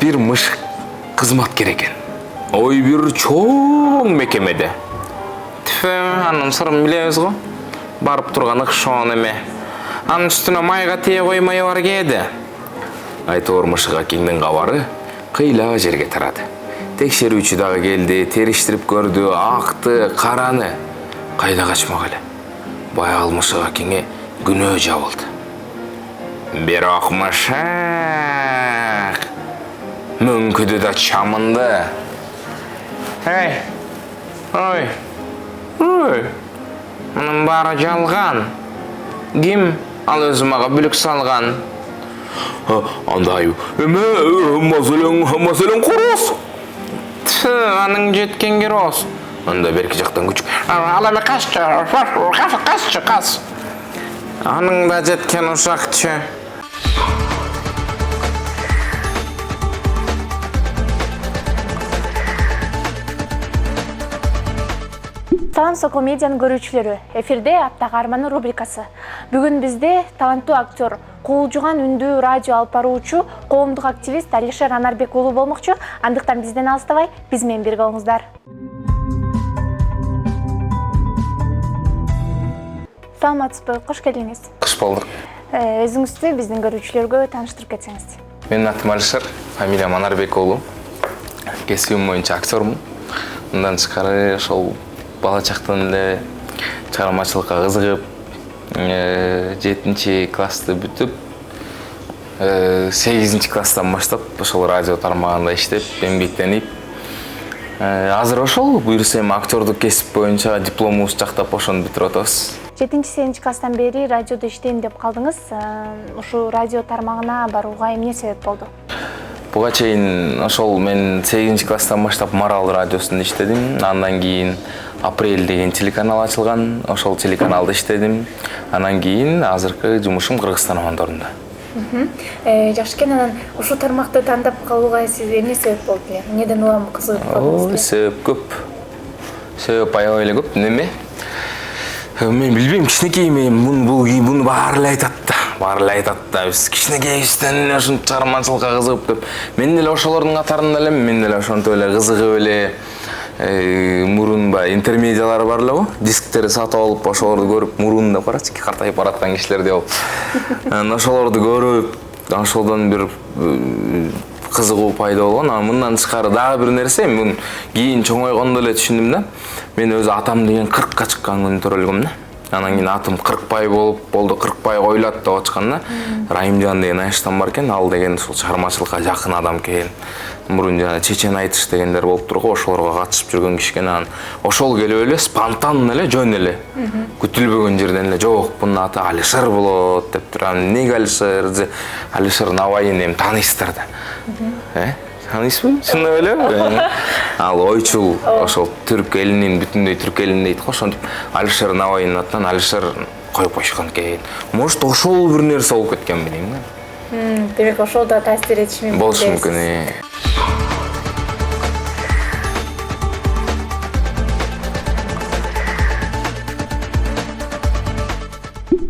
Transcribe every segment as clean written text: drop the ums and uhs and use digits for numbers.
бир мышык кызматкер экен. Ой бир чоң мекемеде. Тфе, анын сырын билебиз го. Барып турган ыкшоон эме. Анын үстүнө майга тие коймой бар кээде. Айтор мышык акеңдин кабары кыйла жерге тарады. Текшерүүчү дагы келди, териштирип көрдү, акты, караны. Кайда качмак эле. Баягы мышык акеңе күнөө жабылды. Бирок мышык мүңкүдү да чамынды. Эй, ой, мунун баары жалган. Ким ал өзү мага бүлүк салган? Андай, маселен короз. Анын жеткен кироз. Анда берки жактан күч. Ал эме касчы. Анын да жеткен ушакчы. Талантсо комедиянын көрүүчүлөрү, эфирде аптага арманы рубрикасы. Бүгүн бизде таланттуу актер, куулжуган үндүү радио алып баруучу, коомдук активист Алишер Анарбек уулу болмокчу. Андыктан бизден алыстабай, биз менен бирге болуңуздар. Саламатсызбы, кош келиңиз. Кош болдук. Өзүңүздү биздин көрүүчүлөргө тааныштырып кетсеңиз. Менин атым Алишер, фамилиям Анарбек уулу. Кесибим боюнча актёрмун. Мындан тышкары ошол бала чактан эле чыгармачылыкка кызыгып, 7 классты бүтүп, 8 класстан баштап ошол радио тармагында иштеп, эмгектенип, азыр ошол буюрса эми актёрдук кесип боюнча дипломубузду жактап ошону бүтүрүп атабыз. 7-8 класстан бери радиодо иштейм деп калдыңыз. Ушул радио тармагына барууга эмне себеп болду? Буга чейин ошол мен 8 класстан баштап Марал радиосунда иштедим. Андан кийин Апрель деген телеканал ачылган. Ошол телеканалда иштедим. Андан кийин азыркы жумушум Кыргызстан амандорунда. Жакшы экен, анан ушул тармакты тандап калууга сиз эмне себеп болду эле? Эмнеден улам кызыгып калдыңыз? Себеп көп. Себеп аябай эле көп. Неме? Мен билбейм, кичинекей мен буну баары эле айтат да. Баары эле айтат да. Биз кичинекейибизден ушунча чыгармачылыкка кызыгып деп. Мен деле ошолордун катарында элем. Мен деле ошонтип эле кызыгып эле мурун интермедиалар бар эле го. Дисктери сатып алып, ошолорду көрүп, мурун деп карачы, картайып бараткан кишилер деп. Ошолорду көрүп, ошолдон бир кызыгуу пайда болгон. Мындан тышкары дагы бир нерсе, мен кийин чоңойгондо эле түшүндүм да. Мен өзү атам деген 40ка чыккан күнү төрөлгөм да. Анан кийин атым 40бай болду, 40бай ойлот деп атышкан да. Райымжан деген Айштан бар экен, ал деген ушул чыгармачылыкка жакын адам экен. Мурун жана чечен айтыш дегендер болуп турго, ошолорго катышып жүргөн киши экен. Анан ошол келип эле спонтанно эле жөн эле. Күтүлбөгөн жерден эле жок, бунун аты Алишер болот деп туруп, эмнеге Алишер? Алишер Навайын эми таанысыздар да. Таанысызбы? Чындап эле? Ал ойчул, ошол түрк элинин, бүтүндөй түрк элин дейт го, ошентип Алишер Навайынын атынан Алишер коюп койушкан экен. Может, ошол бир нерсе болуп кеткен билейм да. Демек ошол да таасир этиши мүмкүн. Болушу мүмкүн.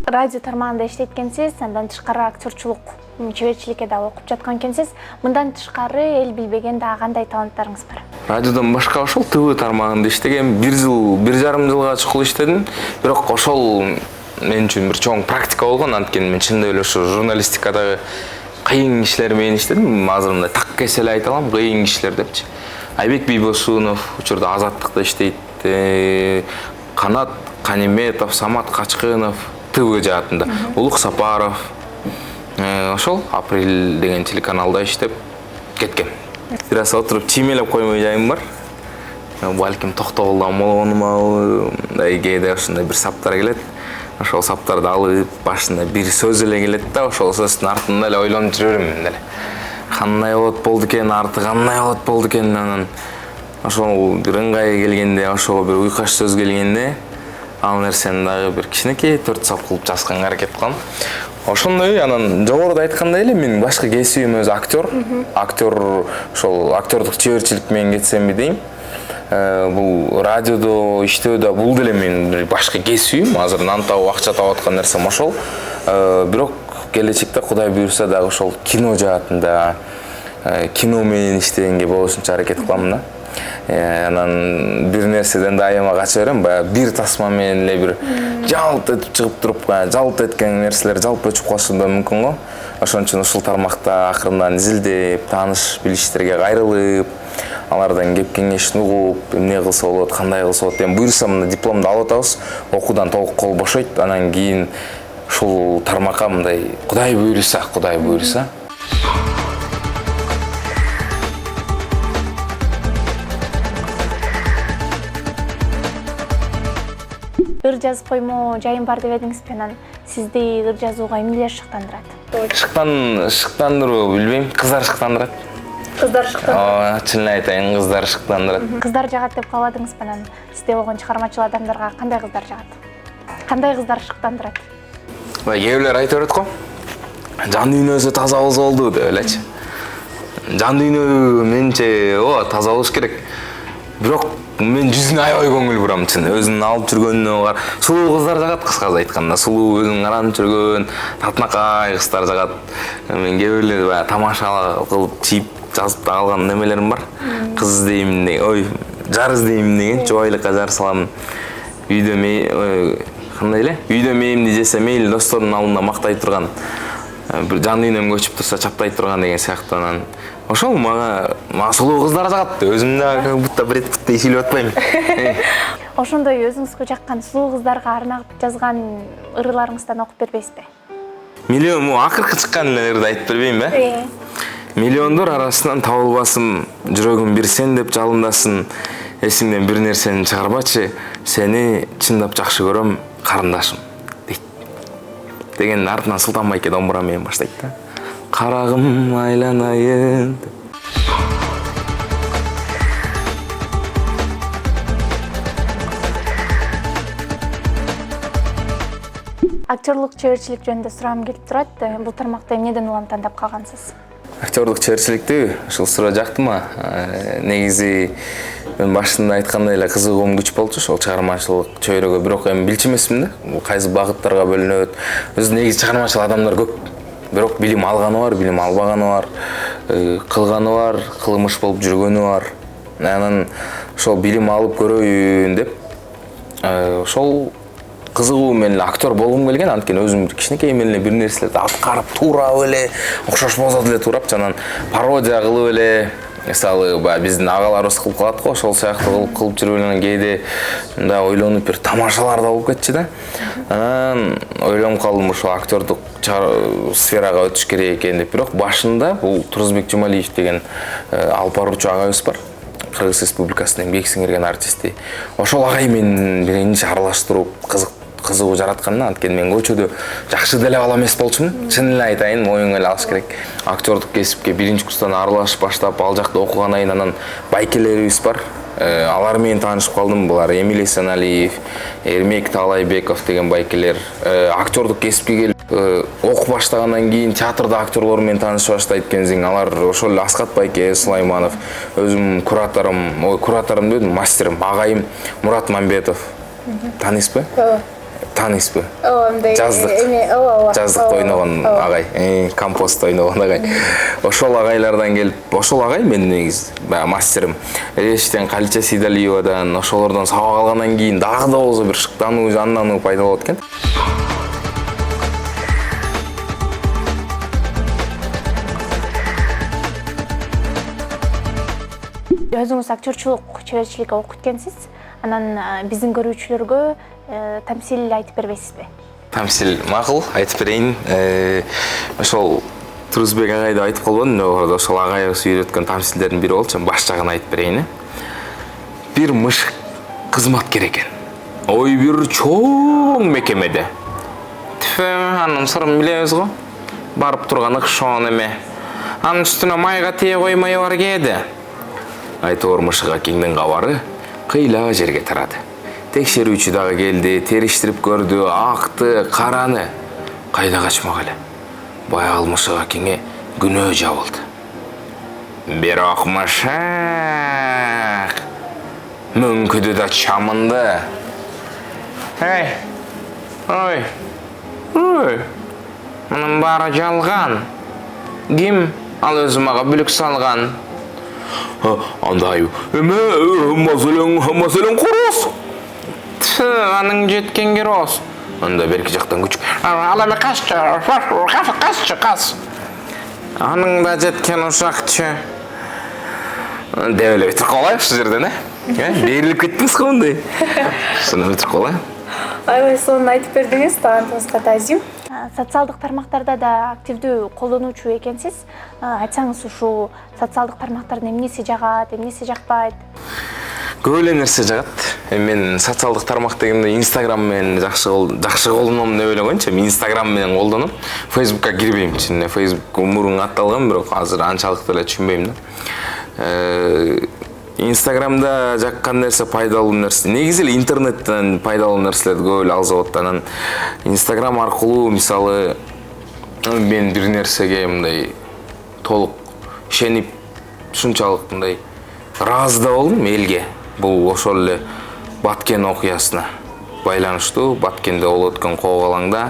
Радио тармагында иштеткенсиз, андан тышкары актёрчулук, чеберчиликке да окуп жаткан экенсиз. Мындан тышкары эл билбеген дагы кандай таланттарыңыз бар? Радиодон башка ошол ТВ тармагында иштегем. 1,5 жылга чукул иштедим. Бирок ошол мен үчүн бир чоң практика болгон. Анткени мен чындап эле ошо журналистикадагы кыйын кишилер менен иштедим. Азыр мындай так эс эле айта алам, кыйын кишилер депчи. Айбек Бийбосунов учурда Азаттыкта иштейт. Канат Каниметов, Самат Качкынов ТВ жаатында. Улук Сапаров. Ошол Апрель деген телеканалда иштеп кеткем. Бираз отуруп чиймелеп коймой жайым бар. Балким токтогулдан болгонумабы, кээде ушундай бир саптар келет. Ошол саптарды алып, башында бир сөз эле келет да, ошол сөздүн артында эле ойлонуп жүрөм мен деле. Кандай болду экен, арты кандай болду экен, анан ошол бир ыңгай келгенде, ошого бир уйкаш сөз келгенде, ал нерсени дагы бир кичинекей 4 сап кылып жазганга аракет кылам. Ошондой, анан жогоруда айткандай эле мен башкы кесибим өзү актер. Актер, ошол актерлук чеберчилик менен кетсемби дейм. Бул радиодо иштөөдө бул деле мен башкы кесибим. Азыр нан табып акча табып аткан нерсем ошол. Бирок келечекте Кудай буйрса дагы ошол кино жаатында кино менен иштегенге болушунча аракет кылам да. Анан бир нерседен дайыма кача берем, баягы бир тасма менен эле бир жалт этип чыгып туруп, жалт эткен нерселер жалп өчүп калышы да мүмкүн го. Ошон үчүн ушул тармакта акырындан изилдеп, тааныш билиштерге кайрылып, алардан кеп кеңешин угуп, эмне кылса болот, кандай кылса болот деген буюрса мына дипломду алып атабыз, окуудан толук кол бошойт. Анан кийин ушул тармакка мындай Кудай буйруса. Ыр жазып коймо жайым бар деп эдиңиз, анан сизди ыр жазууга эмнелер шыктандырат? Шыктандыруу билбейм, кыздар шыктандырат. Кыздар шыктандырат. Чынын айтайын, кыздар шыктандырат. Кыздар жагат деп калбадыңыз, анан сизде болгон чыгармачыл адамдарга кандай кыздар жагат? Кандай кыздар шыктандырат? Кээ бирлер айтып берет го. Жан дүйнөсү таза болсо болду деп элечи. Жан дүйнө менче таза болуш керек. Бирок мен жүзүнө аябай көңүл бурам, чын. Өзүнүн алып жүргөнүнө бар. Сулуу кыздар жагат, кыскасы айтканда. Сулуу өзүн каранып жүргөн, татынакай кыздар жагат. Мен кээ бирлер баягы тамаша кылып чийип жазып да калган немелерим бар. Кыз издеймин деген, жар издеймин деген, жубайлыкка жар салам. Үйдө кандай эле? Үйдө мээримди жесе мейли достордун алдында мактай турган. Бир жан дүйнөм көчүп турса чаптай турган деген сыяктуу. Ошол мага сулуу кыздар жагат. Өзүм да как будто Бред Питт ишилип атпайм. Ошондой өзүңүзгө жаккан сулуу кыздарга арнап жазган ырларыңыздан окуп бербейсизби? Миллион акыркы чыккан эле ырды айтып бербеймби? Миллиондор арасынан табылбасым, жүрөгүм бир сен деп жалындасын. Эсиңден бир нерсени чыгарбачы, сени чындап жакшы көрөм, карындашым дейт. Деген артынан Султан Байке домбура менен баштайт да. Карагым айланайын. Актерлук чеберчилик жөнүндө сурагым келип турат. Бул тармакты эмнеден улам тандап калгансыз? Актерлук чеберчиликти ушул суроо жактыма. Негизи мен башында айткандай эле кызыгуум күч болчу ошол чыгармачылык чөйрөгө, бирок эми билчү эмесмин да. Бул кайсы багыттарга бөлүнөт. Өзү негизи чыгармачыл адамдар көп. Бирок билим алганы бар, билим албаганы бар, кылганы бар, кылмыш болуп жүргөнү бар. Анан ошол билим алып көрөйүн деп ошол кызыгуу менен актер болгум келген. Анткени өзүм кичинекей менен бир нерселерди аткарып туурап эле, окшош болсо деле туурап, анан пародия кылып эле, мисалы биздин агаларыбыз кылып калат го, ошол сыяктуу кылып жүрүп эле кээде мындай ойлонуп бир тамашалар да болуп кетчү да. Анан ойлонуп калдым ошол актердук сферага өтүш керек экен деп. Бирок башында бул Турузбек Жумалиев деген алып баруучу агайыбыз бар. Кыргыз Республикасынын эмгек сиңирген артисти. Ошол агай менен биринчи аралаштырып кызыгуу жараткандан, анткени мен көчөдө жакшы деле бала эмес болчумун. Чын эле айтайын, моюнга эле алыш керек. Актердук кесипке биринчи курстан аралашып баштап, ал жакта окугандан кийин анан байкелерибиз бар. Алар менен таанышып калдым. Булар Эмиль Эсеналиев, Эрмек Таалайбеков деген байкелер. Актердук кесипке келип окуп баштагандан кийин театрда актерлор менен таанышып баштайт экенсиң. Алар ошол эле Аскат Байке Сулайманов, өзүм кураторум дедим, мастерим, агайым Мурат Мамбетов. Таанысызбы? Таанысызбы? Жаздыкта ойногон агай, композто ойногон агай. Ошол агайлардан келип, ошол агай мен негизи мастерим. Рештен Калича Сейдалиевадан, ошолордон сабак алгандан кийин дагы да болсо бир шыктануу, жандануу пайда болот экен. Өзүңүз актерчулук чеберчиликке окуп кеткенсиз. Анан биздин көрүүчүлөргө тамсил айтып бербейсизби? Тамсил макул, айтып берейин. Ошол Турузбек агай деп айтып калбадым, ошол агайыбыз үйрөткөн тамсилдердин бири болчу, баш жагын айтып берейин. Бир мышык кызматкер экен. Ой, бир чоң мекемеде. Анын сырын билебиз го. Барып турган ыкшоо неме. Анын үстүнө майга тие коймой бар кээде. Айтор мышык акеңдин кабары кыйла жерге тарады. Текшерүүчү дагы келди, териштирип көрдү, акты, караны. Кайда качмак эле. Баягы мышык акеңе күнөө жабылды. Бирок мышык мүңкүдү да чамынды. Ой, мунун баары жалган. Ким Ал өзі маға бүлік салған. Андай, мәселен құрос. Аның жеткен керос. Анда беркі жақтан күчік. Аламе қас. Аның да жеткен ұшақчы. Дәулі бітір қолайық шы жерден, беріліп кеттіңіз қондай. Соны бітір қолайық. Аябай сонун айтып бердиңиз, талантыңызга таазим. Социалдык тармактарда да активдүү колдонуучу экенсиз. Айтсаңыз, ушул социалдык тармактардын эмнеси жагат, эмнеси жакпайт? Көп эле нерсе жагат. Мен социалдык тармак дегенде Instagram менен жакшы колдоном деп ойлогончу. Мен Instagram менен колдонуп, Facebookка кирбейм. Чынында Facebook мурун атталган, бирок азыр анчалык эле түшүнбөйм да. Инстаграмда жаққан нәрсе пайдалы нәрсе. Негізі интернеттен пайдалы нәрселерді көп алып отанан. Инстаграм арқылы мысалы мен бір нәрсеге мындай толық ішеніп шунчалық мындай разы да болдым элге. Бұл ошол эле Баткен окуясына байланыштуу. Баткенде болуп өткөн коогалаңда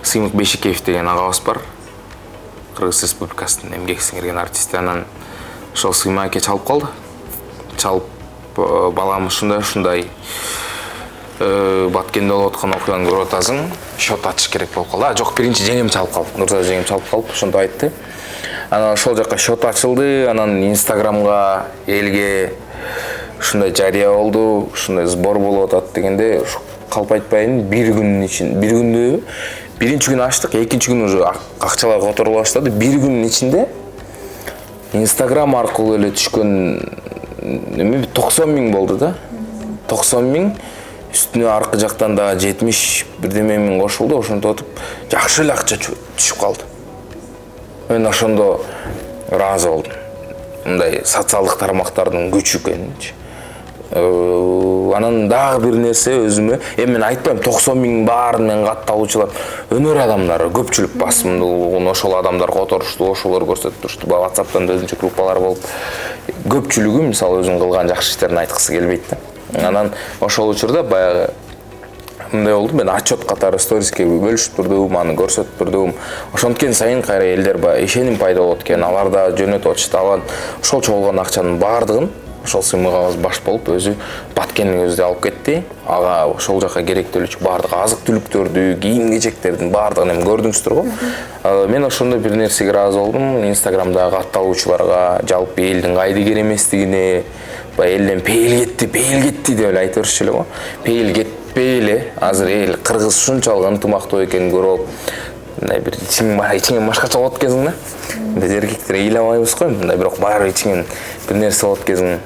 Сыймык Бейшикеев деген агабыз бар. Кыргыз Республикасынын эмгек сиңирген артисти. Анан ошол Сыймаке чалып калды. Чалып балам ушундай Баткенде болуп аткан окуяны көрүп атасың, счет ачыш керек болуп калды. Жок, биринчи жеңем чалып калды. Нурза жеңем чалып калып, ошондо айтты. Анан ошол жака счет ачылды, анан Инстаграмга элге ушундай жарыя болду, ушундай сбор болуп атат дегенде, калп айтпайын, бир күндө биринчи күнү ачтык, экинчи күнү уже акчалар которула баштады. Бир күнүн ичинде Инстаграм аркылуу эле түшкөн 90 000 болду да. 90 000 үстүнө аркы жактан да 70 бирдеме миң кошулду. Ошентип жакшы эле акча түшүп калды. Мен ошондо ыраазы болдум. Мындай социалдык тармактардын күчү экенинчи. Анан дагы бир нерсе өзүмө, мен айтпайм 90 000 баарын мен катталуучулар өнөр адамдары көпчүлүк басымдуулугун ошол адамдар которушту, ошолор көрсөтүп турушту. WhatsApp'тан да өзүнчө группалар болуп, көпчүлүгү мисалы өзүнүн кылган жакшы иштерин айткысы келбейт да. Анан ошол учурда баягы мындай болду, мен отчет катары сториске бөлүшүп турдум, аны көрсөтүп турдум. Ошонткен сайын кайра элдер баягы ишеним пайда болот экен, алар да жөнөтүп атышты. Алар ошол чогулган акчанын баардыгын ошол Сыймык агабыз баш болуп өзү Баткендин өзү алып кетти. Ага ошол жака керектелүүчү баардык азык түлүктөрдү, кийим кечектердин баардыгын эми көрдүңүздөр го. Мен ошондо бир нерсеге ыраазы болдум. Инстаграмдагы атталуучуларга жалпы элдин кайдыгер эместигине, баягы элден пейил кетти деп эле айта беришчү эле го. Пейил кетпей эле, азыр эл кыргыз ушунчалык ынтымактуу экенин көрүп, мындай бир ичиңен башкача болот кезиң да. Биз эркектер ыйламайбыз го, мындай бирок баары ичиңен бир нерсе болот кезиң.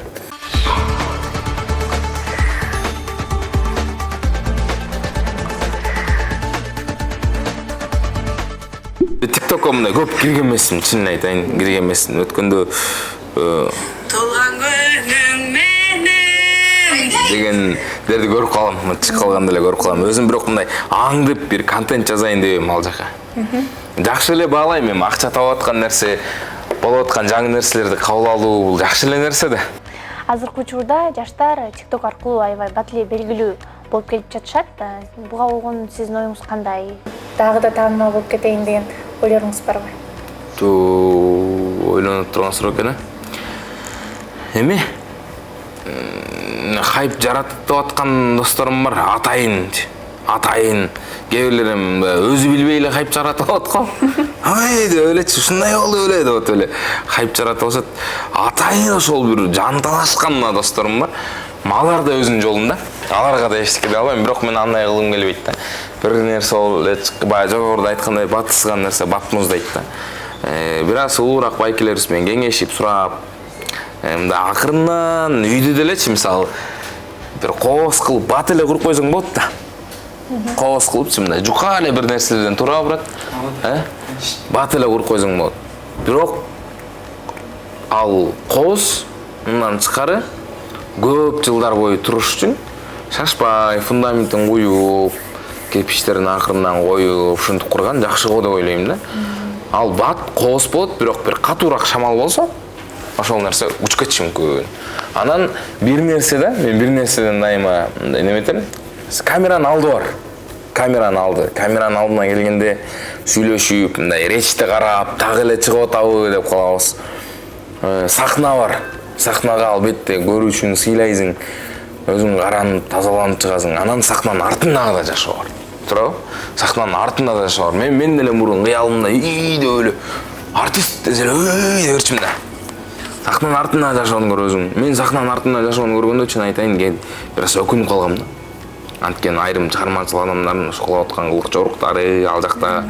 ТикТокко мындай көп кирген эмесмин, чынын айтайын, кирген эмесмин. Өткөндө толган көзүң менен дегендерди көрүп калам, чыгып калганда эле көрүп калам. Өзүм бирок мындай аңдып бир контент жазайын дебем ал жака. Жакшы эле баалайм, эми акча таап аткан нерсе, болуп аткан жаңы нерселерди кабыл алуу бул жакшы эле нерсе да. Азыркы учурда жаштар TikTok аркылуу аябай бат эле белгилүү болуп келип жатышат. Буга болгон сиздин оюңуз кандай? Дагы да таанымал болуп кетейин деген ойлоруңуз барбы? Ойлонуп турган суроо экен. Эми хайп жаратып аткан досторум бар, атайын. Кээ бирлерим өзү билбей эле хайп жаратып атат го. Ай деп элечи, ушундай болду эле деп эле хайп жаратып атышат. Атайын ошол бир жанталашкан досторум бар. Алар да өзүнүн жолунда. Аларга да эчтеке дей албайм, бирок мен андай кылгым келбейт да. Бир нерсе болуп эле баягы жогоруда айткандай батысган нерсе батмуздайт да. Бир аз улуураак байкелерибиз менен кеңешип сурап, мындай акырындан үйдө делечи мисалы бир кооз кылып бат эле куруп койсоң болот да. Кооз кылыпчы мындай жука эле бир нерселерден тура турат. Бат эле куруп койсоң болот. Бирок ал кооз мындан тышкары көп жылдар бою туруш үчүн шашпай, фундаментин куюп, кирпичтерин акырындан коюп, ушинтип курган жакшы го деп ойлойм да. Ал бат кооз болот, бирок бир катуураак шамал болсо, ошол нерсе учуп кетиши мүмкүн. Анан бир нерсе да, мен бир нерседен дайыма неметем, камеранын алды бар. камеранын алды. Камеранын алдына келгенде сүйлөшүп, мындай речти карап, так эле чыгып атабы деп калабыз. Сахна бар. Сахнага албетте көрүүчүнү сыйлайсың. Өзүң каранып, тазаланып чыгасың. Анан сахнанын артында да жашоо бар. Туурабы? Сахнанын артында да жашоо бар. Мен деле мурун кыялымда үйдө өлө артист десе эле деп берчимин да. Сахнанын артында жашоону көрөсүң. Мен сахнанын артында жашоону көргөндө чын айтайын, бир аз өкүнүп калгам да. Анткени айрым чыгармачыл адамдардын ошол кылып аткан кылык жоруктары ал жакта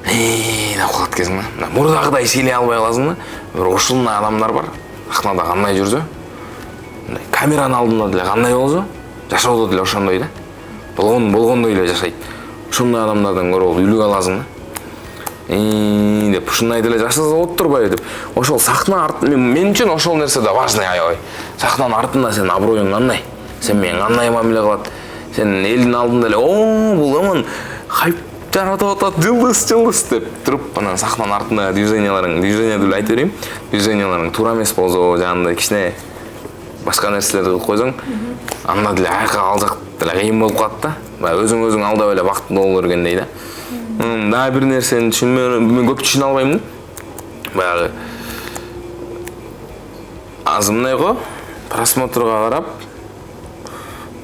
деп калат кезиң да. Мурдагыдай сыйлай албай каласың да. Бир ушундай адамдар бар. Сахнада кандай жүрсө, камеранын алдында деле кандай болсо, жашоодо деле ошондой да. Болгондой эле жашайт. Ушундай адамдардан көрүп үлгү аласың да. Деп ушундай деле жашаса болот турбайбы деп. Ошол сахна арты мен үчүн ошол нерсе да важный аябай. Сахнанын артында сенин аброюң кандай? Сен менен кандай мамиле кылат? Сен элдин алдында эле бул аман хайп жаратып атат, жылдыз деп туруп, анан сахнанын артында движение деле айтып берейин. Движенияларың туура эмес болсо, жанагындай кичине башка нерселерди кылып койсоң, анда деле аяка ал жак деле кыйын болуп калат да. Баягы өзүң алдап эле бактылуу боло бергендей да. Дагы бир нерсени мен көп түшүнө албайм да. Баягы азымдай го просмотрга карап,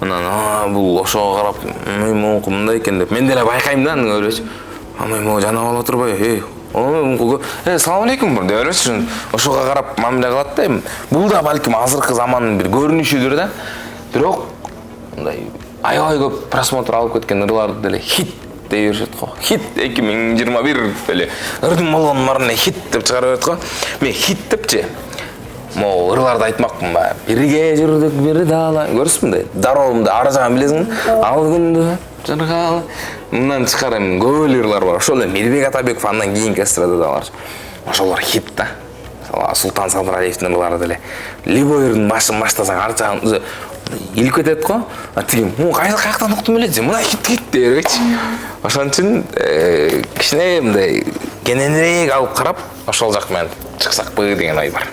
анан бул ошого карап, могу мындай экен деп мен деле байкайм да, аны көрөчү. Могу жана боло турбайбы? Салам алейкум деп бербечи. Ошого карап мамиле кылат да. Бул да балким азыркы замандын бир көрүнүшүдүр да. Бирок мындай аябай көп просмотр алып кеткен ырларды деле хит дей беришет го. Хит 2021 эле ырдын болгонун баарына хит деп чыгарып берет го. Мен хит депчи могу ырларды айтмакмын ба. Бирге жүрдүк бир дала. Көрсүңбү мындай? Дароомду ар жагын билесиң? Ал күндү жыргалы. Мындан тышкары көп ырлар бар. Ошол эле Мирбек Атабеков андан кийинки эстрададагылар. Ошолор хит да. Султан Сабыралиевдин ырлары деле. Любой ырдын башын баштасаң ар жагын илип кетет го. Тигим, каяктан уктум эле? Мына хит дей бергечи. Ошон үчүн кичине мындай кененирээк алып карап, ошол жак менен чыксакпы деген ой бар.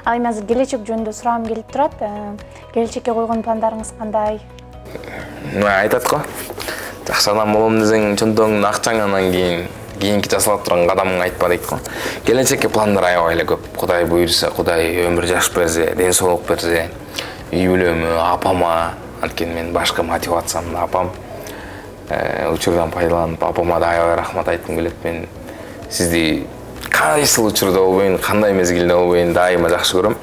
Ал эми азыр келечек жөнүндө сураам келип турат. Келечекке койгон пландарыңыз кандай? Айтат го. Жакшы адам болом десең, чөнтөгүңдүн акчаң анан кийинки жасалып турган кадамыңды айтпа дейт го. Келечекке пландар аябай эле көп. Кудай буйрса, Кудай өмүр жаш берсе, ден соолук берсе, үй бүлөмө, апама, анткени мен башкы мотивациямды апам. Учурдан пайдаланып, апама да аябай рахмат айткым келет. Мен сизди кайсыл учурда болбойн, кандай мезгилде болбойн, дайыма жакшы көрөм.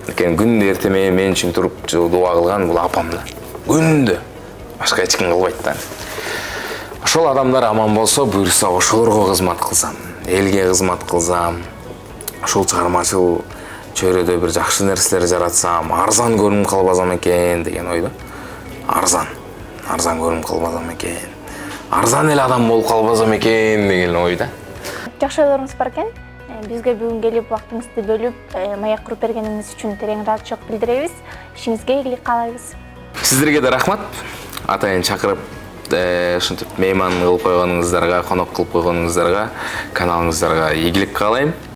Анткени күндү эртеме мен үчүн туруп дуа кылган бул апам да. Күндү башка эч ким кылбайт да. Ошол адамдар аман болсо, буйрса ошолорго кызмат кылсам, элге кызмат кылсам, ошол чыгармачыл чөйрөдө бир жакшы нерселер жаратсам, арзан көрүнүп калбасам экен деген ой да. Арзан көрүнүп калбасам экен. Арзан эле адам болуп калбасам экен деген ой да. Жакшы ойлоруңуз бар экен. Бизге бүгүн келип убактыңызды бөлүп, маек куруп бергениңиз үчүн терең ыраазычылык билдиребиз. Ишиңизге ийгилик каалайбыз. Сиздерге да рахмат. Атайын чакырып, ушинтип мейман кылып койгонуңуздарга, конок кылып койгонуңуздарга, каналыңыздарга ийгилик каалайм.